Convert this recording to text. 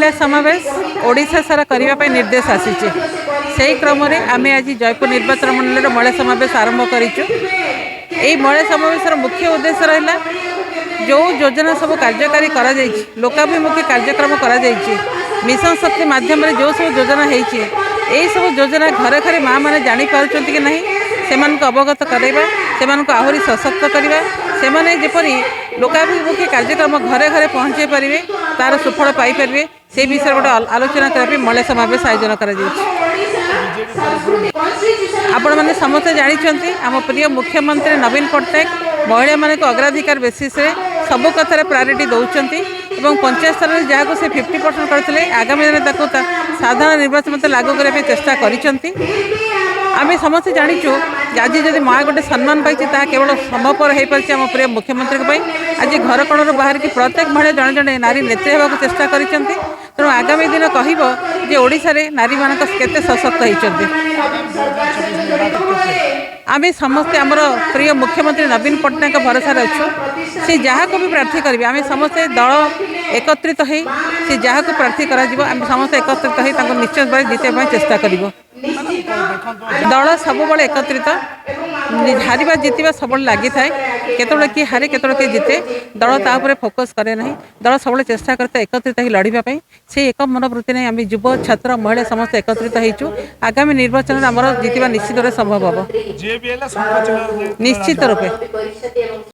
महिला समावेश ओडिशा सारा करने निर्देश आसी से क्रम आम आज जयपुर निर्वाचन मंडल महिला समावेश आरंभ करूँ। यही महिला समावेश मुख्य उद्देश्य रहा जो योजना सब कार्यकारी लोकाभिमुखी कार्यक्रम कर मिशन शक्ति माध्यम जो सब योजना यही सब योजना घरे घरे माँ मैंने जापार कि ना से अवगत करवा से आहरी सशक्त करवा से जपरी लोकाभिमुखी कार्यक्रम घरे घरे पहुँचे पारे तार सुफल पाइपर से विषय गोटे आलोचना करने महिला समावेश आयोजन कर आपण मैंने समस्ते जानते आम प्रिय मुख्यमंत्री नवीन पट्टनायक महिला मान अग्राधिकार बेसिस सबू कथार प्रायोरिटी दौरान और पंचायत स्तर में जहाँ से 50% करते आगामी दिन साधारण निर्वाचन मत लागू करने चेष्टा करें। समस्ते जाचु आज जब माँ गोटे सम्मान पाई केवल संभवपर हो पार्टी आम प्रिय मुख्यमंत्री आज घर कणर बाहर की प्रत्येक महिला जड़े जड़े नारी नेत्री होगा चेष्टा कर तेणु आगामी दिन कह ओडिशा रे नारी मान केते सशक्त होती। आम समस्ते आमर प्रिय मुख्यमंत्री नवीन पट्टनायक भरोसा अच्छु से जहाँ को भी प्रार्थी करेंगे आम समस्ते दल एकत्रित हो सी जहाँ को प्रार्थी करा समस्त एकत्रित हो निश्चित भाव जीतने चेष्टा कर दल सब एकत्रित हारिबा जीतवा सब लगी थाए केतोले किए हारे केतोले किए जीते दल तापर फोकस करे ना दल सब चेष्टा करते एकत्रित हो लड़ाई से एक मनोवृत्ति नहीं आम युव छात्र महिला समस्त एकत्रित होइछु आगामी निर्वाचन आमर जीतवा निश्चित संभव हम निश्चित रूपे।